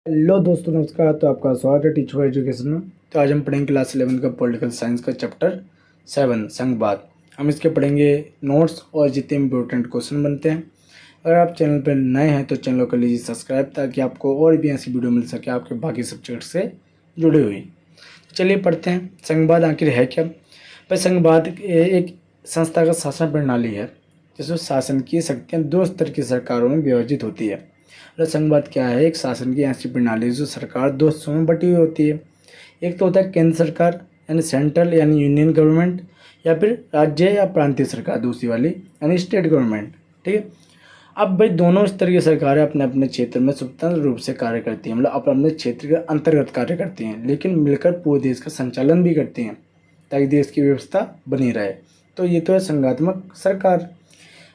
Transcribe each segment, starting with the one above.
Hello दोस्तों, नमस्कार। तो आपका स्वागत है टीचर एजुकेशन में। तो आज हम पढ़ेंगे क्लास 11 का पॉलिटिकल साइंस का चैप्टर 7 संघवाद। हम इसके पढ़ेंगे नोट्स और जितने इंपॉर्टेंट क्वेश्चन बनते हैं। अगर आप चैनल पर नए हैं तो चैनल को लीजिए सब्सक्राइब, ताकि आपको और भी ऐसी वीडियो मिल सके आपके बाकी सब्जेक्ट से जुड़ी हुई। चलिए पढ़ते हैं, संघवाद आखिर है क्या। भाई संघवाद एक संस्था का शासन प्रणाली है जिसमें शासन की शक्तियाँ दो स्तर की सरकारों में विभाजित होती है। संघवाद क्या है? एक शासन की ऐसी प्रणाली जो सरकार दो हिस्सों में बटी हुई होती है। एक तो होता है केंद्र सरकार यानी सेंट्रल यानी यूनियन गवर्नमेंट, या फिर राज्य या प्रांतीय सरकार दूसरी वाली यानी स्टेट गवर्नमेंट। ठीक है। अब भाई दोनों स्तर की सरकारें अपने अपने क्षेत्र में स्वतंत्र रूप से कार्य करती हैं, मतलब अपने अपने क्षेत्र के अंतर्गत कार्य करती हैं, लेकिन मिलकर पूरे देश का संचालन भी करती हैं ताकि देश की व्यवस्था बनी रहे। तो ये तो है संघात्मक सरकार।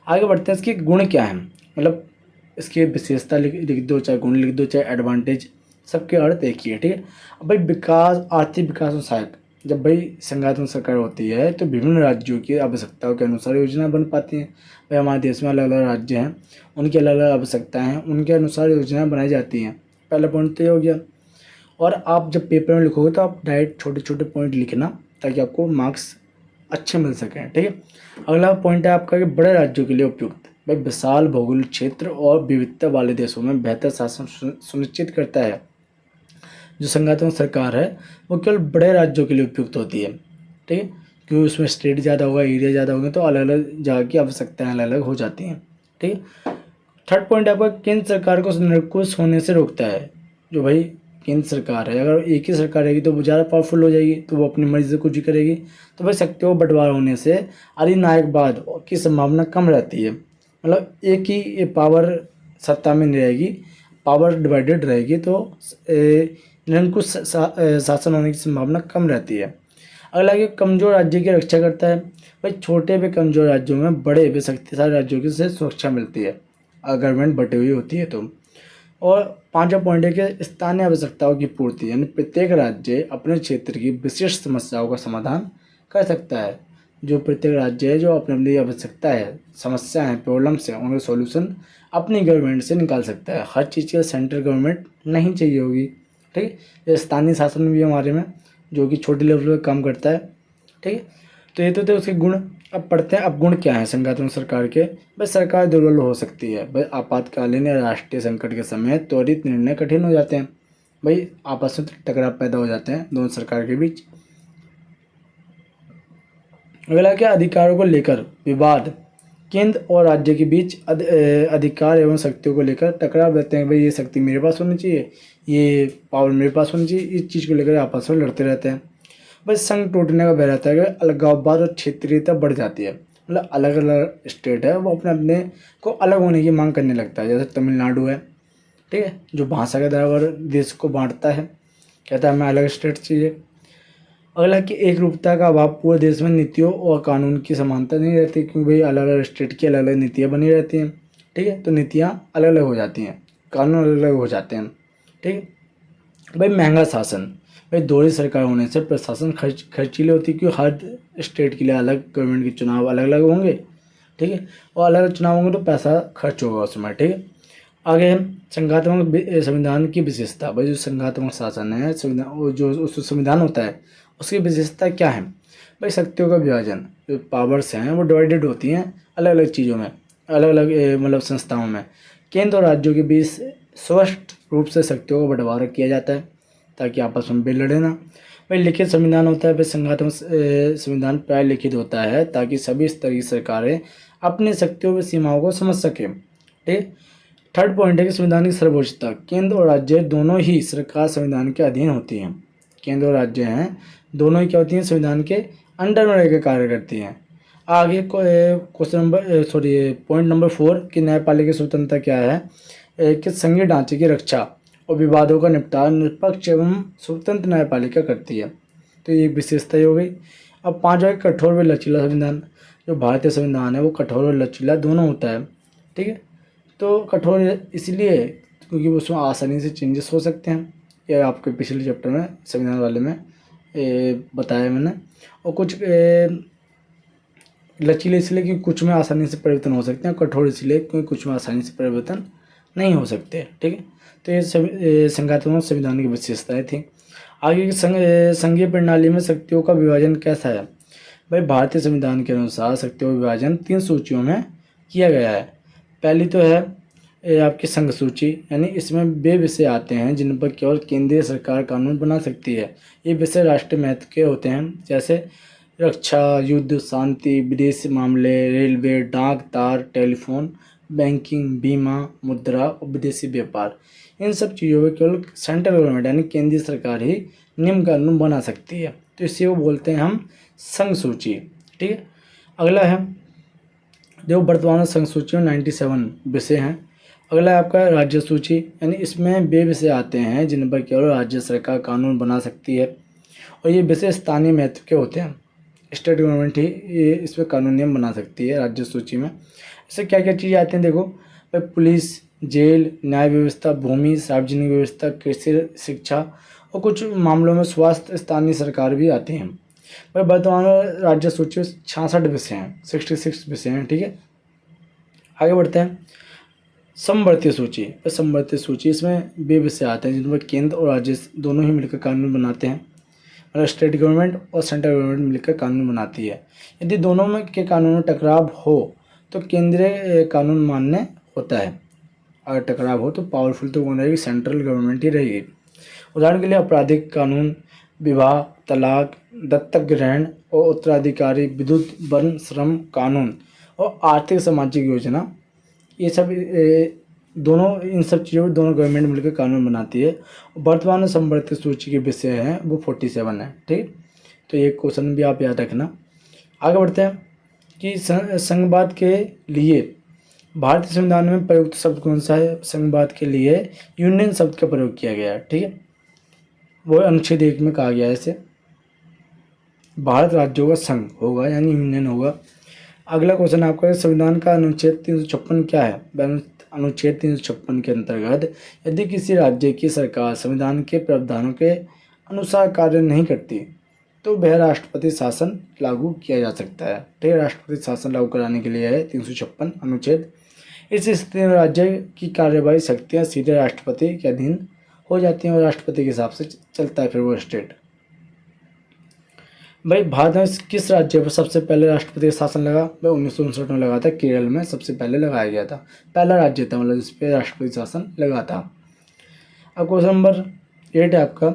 आगे बढ़ते हैं, इसके गुण क्या हैं, मतलब इसकी विशेषता लिख दो, चाहे गुण लिख दो, चाहे एडवांटेज, सबके अर्थ एक ही है। ठीक है। अब भाई विकास, आर्थिक विकास और सहायक। जब भाई संघात्मक सरकार होती है तो विभिन्न राज्यों की आवश्यकताओं के अनुसार योजना बन पाती हैं। भाई हमारे देश में अलग अलग राज्य हैं, उनकी अलग अलग आवश्यकताएं हैं, उनके अनुसार योजनाएं बनाई जाती हैं। पहला पॉइंट तो ये हो गया। और आप जब पेपर में लिखोगे तो आप डायरेक्ट छोटे छोटे पॉइंट लिखना ताकि आपको मार्क्स अच्छे मिल सकें। ठीक है। अगला पॉइंट है आपका कि बड़े राज्यों के लिए उपयुक्त। भाई विशाल भौगोलिक क्षेत्र और विविधता वाले देशों में बेहतर शासन सुनिश्चित करता है। जो संघात्मक सरकार है वो केवल बड़े राज्यों के लिए उपयुक्त होती है। ठीक है। क्योंकि उसमें स्टेट ज़्यादा होगा, एरिया ज़्यादा होंगे, तो अलग अलग जगह की आवश्यकताएं अलग अलग हो जाती हैं। ठीक है। थर्ड पॉइंट आपका केंद्र सरकार को निरंकुश होने से रोकता है। जो भाई केंद्र सरकार है, अगर एक ही सरकार रहेगी तो वो ज़्यादा पावरफुल हो जाएगी, तो वो अपनी मर्जी से कुछ ही करेगी। तो भाई शक्तियों का बंटवारा होने से अधिनायकवाद की संभावना कम रहती है। मतलब एक ही पावर सत्ता में नहीं रहेगी, पावर डिवाइडेड रहेगी, तो निरंकुश शासन होने की संभावना कम रहती है। अगला कि कमज़ोर राज्य की रक्षा करता है। भाई छोटे व कमज़ोर राज्यों में बड़े व शक्तिशाली राज्यों की से सुरक्षा मिलती है अगर गवर्नमेंट बटी हुई होती है तो। और पांचवा पॉइंट है कि स्थानीय आवश्यकताओं की पूर्ति, यानी प्रत्येक राज्य अपने क्षेत्र की विशिष्ट समस्याओं का समाधान कर सकता है। जो प्रत्येक राज्य है जो अपने अपनी आवश्यकता है, समस्या है, प्रॉब्लम्स है, उनका सॉल्यूशन अपनी गवर्नमेंट से निकाल सकता है। हर चीज़ के सेंट्रल गवर्नमेंट नहीं चाहिए होगी। ठीक है। स्थानीय शासन भी हमारे में जो कि छोटे लेवल पर काम करता है। ठीक है। तो ये तो थे उसके गुण। अब पढ़ते हैं अब गुण क्या है संघात्मक सरकार के। भाई सरकार दुर्बल हो सकती है। भाई आपातकालीन या राष्ट्रीय संकट के समय त्वरित निर्णय कठिन हो जाते हैं। भाई आपस में टकराव पैदा हो जाते हैं दोनों सरकार के बीच। अगला क्या, अधिकारों को लेकर विवाद। केंद्र और राज्य के बीच अधिकार एवं शक्तियों को लेकर टकराव रहते हैं। भाई ये शक्ति मेरे पास होनी चाहिए, ये पावर मेरे पास होनी चाहिए, इस चीज़ को लेकर आपस में लड़ते रहते हैं। बस संघ टूटने का भय रहता है कि अलगाववाद और क्षेत्रीयता बढ़ जाती है। मतलब अलग अलग स्टेट है वो अपने अपने को अलग होने की मांग करने लगता है। जैसे तमिलनाडु है, ठीक है, जो भाषा के आधार पर देश को बांटता है, कहता है हमें अलग स्टेट चाहिए। अगला कि एक रूपता का अभाव। पूरे देश में नीतियों और कानून की समानता नहीं रहती, क्योंकि भाई अलग अलग स्टेट की अलग अलग नीतियाँ बनी रहती हैं। ठीक है। तो नीतियाँ अलग अलग हो जाती हैं, कानून अलग अलग हो जाते हैं। ठीक है। भाई महंगा शासन। भाई दोहरी सरकार होने से प्रशासन खर्चीली होती है, क्योंकि हर स्टेट के लिए अलग गवर्नमेंट के चुनाव अलग अलग होंगे। ठीक है। और अलग अलग चुनाव होंगे तो पैसा खर्च होगा उसमें। ठीक है। आगे है संघात्मक संविधान की विशेषता। भाई जो संघात्मक शासन है, संविधान, वो जो उस संविधान होता है उसकी विशेषता क्या है। भाई शक्तियों का विभाजन, जो पावर्स हैं वो डिवाइडेड होती हैं अलग अलग चीज़ों में, अलग अलग मतलब संस्थाओं में। केंद्र और राज्यों के बीच स्पष्ट रूप से शक्तियों का बंटवारा किया जाता है ताकि आपस में भी लड़े ना। भाई लिखित संविधान होता है। भाई संघात्मक संविधान प्राय लिखित होता है ताकि सभी स्तर की सरकारें अपनी शक्तियों व सीमाओं को समझ सकें। ठीक है। थर्ड पॉइंट है कि संविधान की सर्वोच्चता। केंद्र और राज्य दोनों ही सरकार संविधान के अधीन होती हैं। केंद्र और राज्य हैं दोनों ही क्या होती हैं, संविधान के अंडर में रहकर कार्य करती हैं। आगे क्वेश्चन नंबर पॉइंट नंबर 4 कि न्यायपालिका की स्वतंत्रता क्या है। कि संघीय ढांचे की रक्षा और विवादों का निपटान निष्पक्ष एवं स्वतंत्र न्यायपालिका करती है। तो ये एक विशेषता ही हो गई। अब पाँचवा है कठोर व लचीला संविधान। जो भारतीय संविधान है वो कठोर और लचीला दोनों होता है। ठीक है। तो कठोर इसलिए क्योंकि उसमें आसानी से चेंजेस हो सकते हैं। यह आपके पिछले चैप्टर में संविधान वाले में बताया मैंने। और कुछ लचीले इसलिए क्योंकि कुछ में आसानी से परिवर्तन हो सकते हैं, कठोर इसलिए क्योंकि कुछ में आसानी से परिवर्तन नहीं हो सकते। ठीक है। तो ये संघात्मक संविधान की विशेषताएं थी। आगे की संघीय प्रणाली में शक्तियों का विभाजन कैसा है? भाई भारतीय संविधान के अनुसार शक्तियों का विभाजन 3 सूचियों में किया गया है। पहली तो है आपकी संघ सूची, यानी इसमें वे विषय आते हैं जिन पर केवल केंद्रीय सरकार कानून बना सकती है। ये विषय राष्ट्रीय महत्व के होते हैं, जैसे रक्षा, युद्ध, शांति, विदेशी मामले, रेलवे, डाक, तार, टेलीफोन, बैंकिंग, बीमा, मुद्रा और विदेशी व्यापार। इन सब चीज़ों में केवल सेंट्रल गवर्नमेंट यानी केंद्रीय सरकार ही नियम कानून बना सकती है, तो इसे वो बोलते हैं हम संघ सूची। ठीक है, अगला है जो वर्तमान संघ सूची में 97 विषय हैं। अगला है आपका राज्य सूची, यानी इसमें वे विषय आते हैं जिन पर केवल राज्य सरकार कानून बना सकती है और ये विषय स्थानीय महत्व के होते हैं। स्टेट गवर्नमेंट ही ये इसमें कानून नियम बना सकती है राज्य सूची में। इससे क्या क्या चीज़ें आती हैं देखो, भाई पुलिस, जेल, न्याय व्यवस्था, भूमि, सार्वजनिक व्यवस्था, कृषि, शिक्षा और कुछ मामलों में स्वास्थ्य, स्थानीय सरकार भी आती हैं। भाई वर्तमान राज्य सूची में 66 विषय हैं, 66 विषय हैं। ठीक है, आगे बढ़ते हैं। समवर्ती सूची, समवर्ती सूची इसमें वे विषय आते हैं जिनमें केंद्र और राज्य दोनों ही मिलकर कानून बनाते हैं, मतलब स्टेट गवर्नमेंट और सेंट्रल गवर्नमेंट मिलकर कानून बनाती है। यदि दोनों में के कानून में टकराव हो तो केंद्रीय कानून मान्य होता है। अगर टकराव हो तो पावरफुल तो कौन रहेगी? सेंट्रल गवर्नमेंट ही रहेगी। उदाहरण के लिए आपराधिक कानून, विवाह, तलाक, दत्तक ग्रहण और उत्तराधिकारी, विद्युत, वन, श्रम कानून और आर्थिक सामाजिक योजना, ये सब दोनों इन सब चीज़ों में दोनों गवर्नमेंट मिलकर कानून बनाती है। वर्तमान में समवर्ती सूची के विषय हैं वो 47 है। ठीक, तो ये क्वेश्चन भी आप याद रखना। आगे बढ़ते हैं कि संघवाद के लिए भारतीय संविधान में प्रयुक्त शब्द कौन सा है? संघवाद के लिए यूनियन शब्द का प्रयोग किया गया है। ठीक है, वो अनुच्छेद 1 में कहा गया है इसे। भारत राज्यों का संघ होगा यानी यूनियन होगा। अगला क्वेश्चन आपका संविधान का अनुच्छेद 356 क्या है? अनुच्छेद 356 के अंतर्गत यदि किसी राज्य की सरकार संविधान के प्रावधानों के अनुसार कार्य नहीं करती तो वह राष्ट्रपति शासन लागू किया जा सकता है। ठीक है, राष्ट्रपति शासन लागू कराने के लिए है 356 अनुच्छेद। इस स्थिति में राज्य की कार्यवाही शक्तियाँ सीधे राष्ट्रपति के अधीन हो जाती हैं और राष्ट्रपति के हिसाब से चलता है फिर वो स्टेट। भाई भारत में किस राज्य पर सबसे पहले राष्ट्रपति का शासन लगा? भाई 1959 में लगा था, केरल में सबसे पहले लगाया गया था। पहला राज्य था मतलब जिस पे राष्ट्रपति शासन लगा था। अब क्वेश्चन नंबर 8 है आपका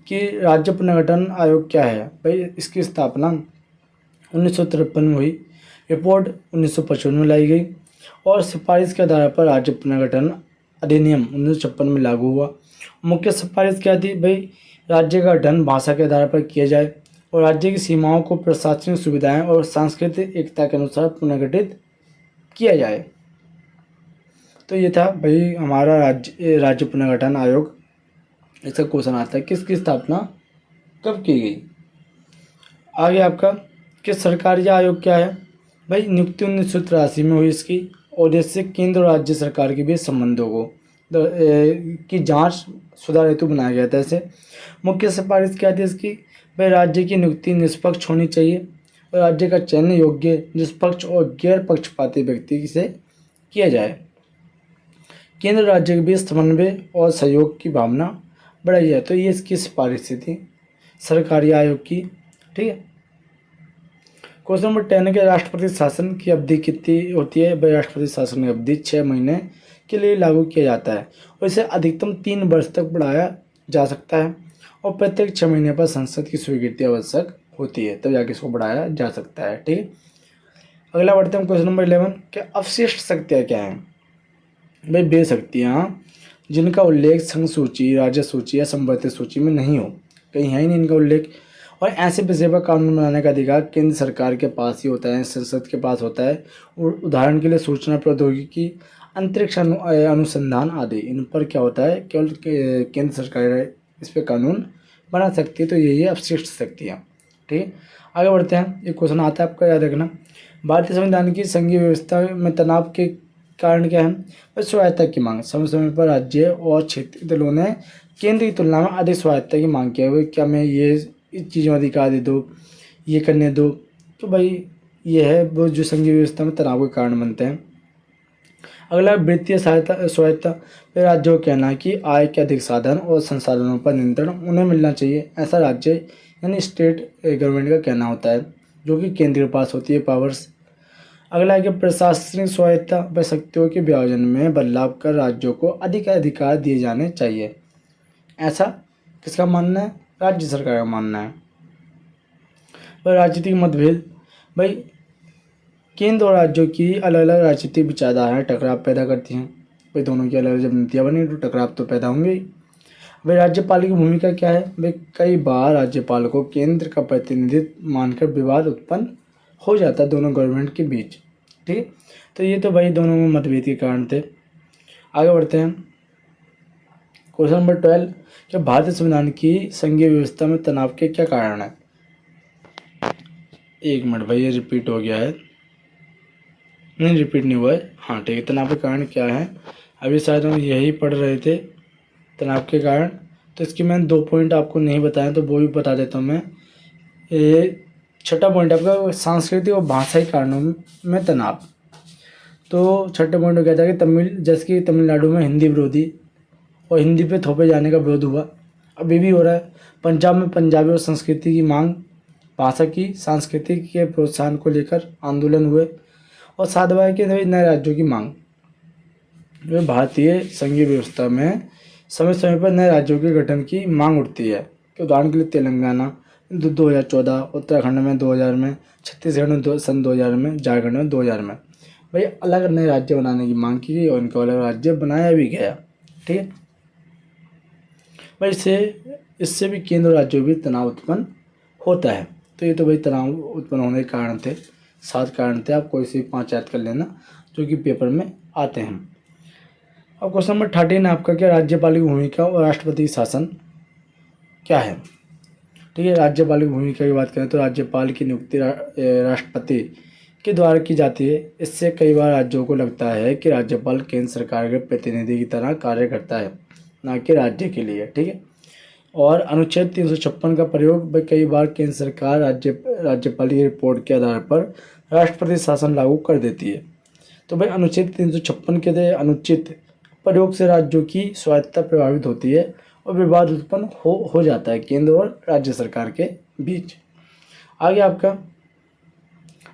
कि राज्य पुनर्गठन आयोग क्या है? भाई इसकी स्थापना 1953 में हुई, रिपोर्ट 1955 में लाई गई और सिफारिश के आधार पर राज्य पुनर्गठन अधिनियम 1956 में लागू हुआ। मुख्य सिफारिश क्या थी? भाई राज्य का गठन भाषा के आधार पर किया जाए और राज्य की सीमाओं को प्रशासनिक सुविधाएं और सांस्कृतिक एकता के अनुसार पुनर्गठित किया जाए। तो ये था भाई हमारा राज्य पुनर्गठन आयोग। इसका क्वेश्चन आता है किसकी स्थापना कब की गई? आगे आपका कि सरकारी आयोग क्या है? भाई नियुक्ति 1983 में हुई इसकी और इससे केंद्र और राज्य सरकार के बीच संबंधों को की जांच सुधार हेतु बनाया गया था इसे। मुख्य सिफारिश क्या थी इसकी? भाई राज्य की नियुक्ति निष्पक्ष होनी चाहिए और राज्य का चयन योग्य, निष्पक्ष और गैर पक्षपाती व्यक्ति से किया जाए। केंद्र राज्य के बीच समन्वय और सहयोग की भावना बढ़ाई जाए। तो ये इसकी सिफारिश थी सरकारी आयोग की। ठीक है, क्वेश्चन नंबर 10 के राष्ट्रपति शासन की अवधि कितनी होती है? भाई राष्ट्रपति शासन की अवधि 6 महीने के लिए लागू किया जाता है और इसे अधिकतम 3 वर्ष तक बढ़ाया जा सकता है और प्रत्येक 6 महीने पर संसद की स्वीकृति आवश्यक होती है, तब जाके इसको बढ़ाया जा सकता है। ठीक है, अगला बढ़ते हैं क्वेश्चन नंबर 11 कि अवशिष्ट शक्तियाँ क्या हैं? भाई वे शक्तियाँ जिनका उल्लेख संघ सूची, राज्य सूची या समवर्ती सूची में नहीं हो, कहीं है ही नहीं इनका उल्लेख, और ऐसे विषय पर कानून बनाने का अधिकार केंद्र सरकार के पास ही होता है, संसद के पास होता है। और उदाहरण के लिए सूचना प्रौद्योगिकी, अंतरिक्ष अनुसंधान आदि, इन पर क्या होता है? केवल केंद्र सरकार इस पर कानून बना सकती है। तो ये अवशिष्ट शक्तियाँ। ठीक है, आगे बढ़ते हैं। एक क्वेश्चन आता है आपका याद रखना, भारतीय संविधान की संघीय व्यवस्था में तनाव के कारण क्या है? स्वायत्ता की मांग। समय समय पर राज्य और क्षेत्रीय दलों ने केंद्र की तुलना में अधिक स्वायत्ता की मांग किया हुई, क्या मैं ये इस चीज़ों में अधिकार दे दो, ये करने दो। तो भाई ये है वो जो संघीय व्यवस्था में तनाव के कारण बनते हैं। अगला वित्तीय सहायता स्वायत्ता। फिर राज्यों का कहना है कि आय के अधिक साधन और संसाधनों पर नियंत्रण उन्हें मिलना चाहिए, ऐसा राज्य यानी स्टेट गवर्नमेंट का कहना होता है, जो कि केंद्र के पास होती है पावर्स। अगला है कि प्रशासनिक स्वायत्ता व शक्तियों के विभाजन में बदलाव कर राज्यों को अधिक अधिकार दिए जाने चाहिए, ऐसा किसका मानना है? राज्य सरकार का मानना है। पर राजनीतिक मतभेद, भाई केंद्र और राज्यों की अलग अलग राजनीतिक विचारधाराएं टकराव पैदा करती हैं। भाई दोनों की अलग अलग जब नीतियाँ बनी तो टकराव तो पैदा होंगे ही। भाई राज्यपाल की भूमिका क्या है? भाई कई बार राज्यपाल को केंद्र का प्रतिनिधित्व मानकर विवाद उत्पन्न हो जाता है दोनों गवर्नमेंट के बीच। ठीक है, तो ये तो भाई दोनों में मतभेद के कारण थे। आगे बढ़ते हैं। क्वेश्चन नंबर 12, क्या भारतीय संविधान की संघीय व्यवस्था में तनाव के क्या कारण है? एक मिनट भाई, ये रिपीट हो गया है। नहीं, रिपीट नहीं हुआ है। हाँ ठीक है, तनाव के कारण क्या है? अभी शायद हम यही पढ़ रहे थे तनाव के कारण, तो इसकी मैंने 2 पॉइंट आपको नहीं बताए तो वो भी बता देता हूँ मैं। ये छठा पॉइंट आपका सांस्कृतिक और भाषाई कारणों में तनाव। तो छठे पॉइंट में कहता है कि जैसे कि तमिलनाडु में हिंदी विरोधी और हिंदी पे थोपे जाने का विरोध हुआ, अभी भी हो रहा है। पंजाब में पंजाबी और संस्कृति की मांग, भाषा की संस्कृति के प्रोत्साहन को लेकर आंदोलन हुए। और सातवां है कि नए राज्यों की मांग। भारतीय संघीय व्यवस्था में समय समय पर नए राज्यों के गठन की मांग उठती है। कि उदाहरण के लिए तेलंगाना 2014, उत्तराखंड में 2000 में, छत्तीसगढ़ में सन 2000 में, झारखंड में 2000 में। भाई अलग नए राज्य बनाने की मांग की गई और इनको अलग राज्य बनाया भी गया। ठीक है भाई, इससे भी केंद्र और राज्यों में तनाव उत्पन्न होता है। तो ये तो भाई तनाव उत्पन्न होने के कारण थे, 7 कारण थे। आप कोई से 5 याद कर लेना जो कि पेपर में आते हैं। अब क्वेश्चन नंबर 13 आपका, क्या राज्यपाल की भूमिका और राष्ट्रपति शासन क्या है? ठीक है, राज्यपाल की भूमिका की बात करें तो राज्यपाल की नियुक्ति राष्ट्रपति के द्वारा की जाती है। इससे कई बार राज्यों को लगता है कि राज्यपाल केंद्र सरकार के प्रतिनिधि की तरह कार्य करता है, ना कि राज्य के लिए। ठीक है, और अनुच्छेद 356 का प्रयोग कई बार केंद्र सरकार राज्यपाल की रिपोर्ट के आधार पर राष्ट्रपति शासन लागू कर देती है। तो भाई अनुच्छेद 356 के अनुचित प्रयोग से राज्यों की स्वायत्तता प्रभावित होती है और विवाद उत्पन्न हो जाता है केंद्र और राज्य सरकार के बीच। आगे आपका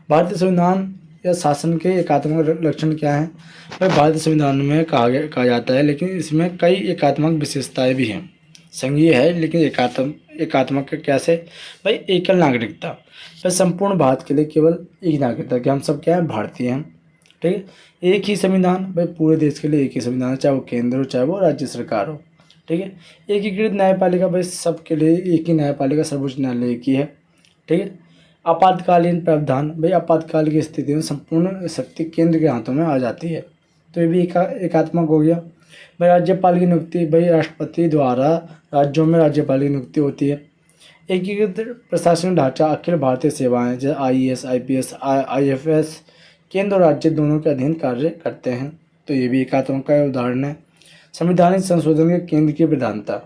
भारतीय संविधान या शासन के एकात्मक लक्षण क्या है? भाई भारतीय संविधान में कहा जाता है, लेकिन इसमें कई एकात्मक विशेषताएं भी हैं। संघीय है लेकिन एकात्मक कैसे? भाई एकल नागरिकता, भाई संपूर्ण भारत के लिए केवल एक नागरिकता, कि हम सब क्या है, भारतीय हैं। ठीक है, एक ही संविधान, भाई पूरे देश के लिए एक ही संविधान, चाहे वो केंद्र हो चाहे वो राज्य सरकार हो। ठीक है, एकीकृत न्यायपालिका, भाई सबके लिए एक ही न्यायपालिका, सर्वोच्च न्यायालय एक ही है। ठीक है, आपातकालीन प्रावधान, भाई आपातकाल की स्थिति में संपूर्ण शक्ति केंद्र के हाथों में आ जाती है, तो ये भी एकात्मक हो गया। भाई राज्यपाल की नियुक्ति, भाई राष्ट्रपति द्वारा राज्यों में राज्यपाल की नियुक्ति होती है। एकीकृत प्रशासनिक ढांचा, अखिल भारतीय सेवाएं जैसे IAS, IPS, IFS केंद्र और राज्य दोनों के अधीन कार्य करते हैं, तो ये भी एकात्मक का उदाहरण है। संवैधानिक संशोधन के केंद्र की प्रधानता,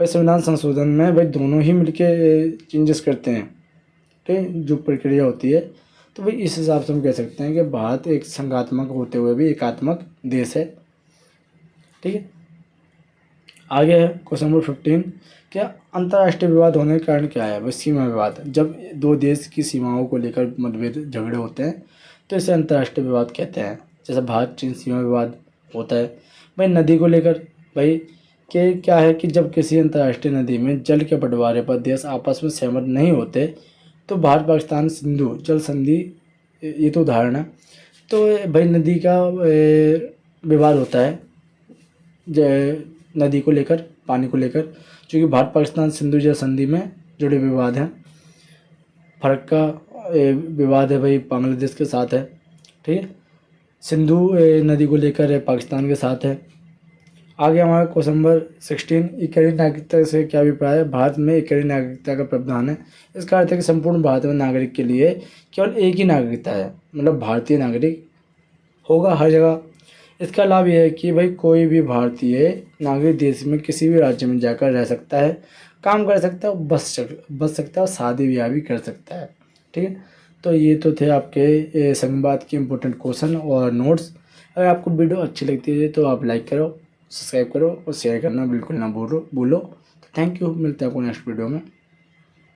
भाई संविधान संशोधन में भाई दोनों ही मिलके चेंजेस करते हैं। ठीक है, जो प्रक्रिया होती है, तो भाई इस हिसाब से हम कह सकते हैं कि भारत एक संघात्मक होते हुए भी एकात्मक देश है। ठीक है, आगे है क्वेश्चन नंबर 15, क्या अंतर्राष्ट्रीय विवाद होने के कारण क्या है? वह सीमा विवाद, जब दो देश की सीमाओं को लेकर मतभेद झगड़े होते हैं तो इसे अंतर्राष्ट्रीय विवाद कहते हैं। जैसे भारत चीन सीमा विवाद होता है। भाई नदी को लेकर, भाई के क्या है कि जब किसी अंतर्राष्ट्रीय नदी में जल के बंटवारे पर देश आपस में सहमत नहीं होते तो भारत पाकिस्तान सिंधु जल संधि, ये तो उदाहरण है। तो भाई नदी का विवाद होता है नदी को लेकर, पानी को लेकर, क्योंकि भारत पाकिस्तान सिंधु जल संधि में जुड़े विवाद हैं। फर्क का विवाद है भाई बांग्लादेश के साथ है। ठीक है, सिंधु नदी को लेकर पाकिस्तान के साथ है। आगे हमारा क्वेश्चन नंबर 16, इकहरी नागरिकता से क्या अभिप्राय है? भारत में इकहरी नागरिकता का प्रावधान है। इसका अर्थ है कि संपूर्ण भारत में नागरिक के लिए केवल एक ही नागरिकता है, मतलब भारतीय नागरिक होगा हर जगह। इसका लाभ यह है कि भाई कोई भी भारतीय नागरिक देश में किसी भी राज्य में जाकर रह सकता है, काम कर सकता है, बस सकता है और शादी ब्याह भी कर सकता है। ठीक है, तो ये तो थे आपके संघवाद के इम्पोर्टेंट क्वेश्चन और नोट्स। अगर आपको वीडियो अच्छी लगती है तो आप लाइक करो, सब्सक्राइब करो और शेयर करना बिल्कुल ना भूलो। तो थैंक यू, मिलते हैं आपको नेक्स्ट वीडियो में।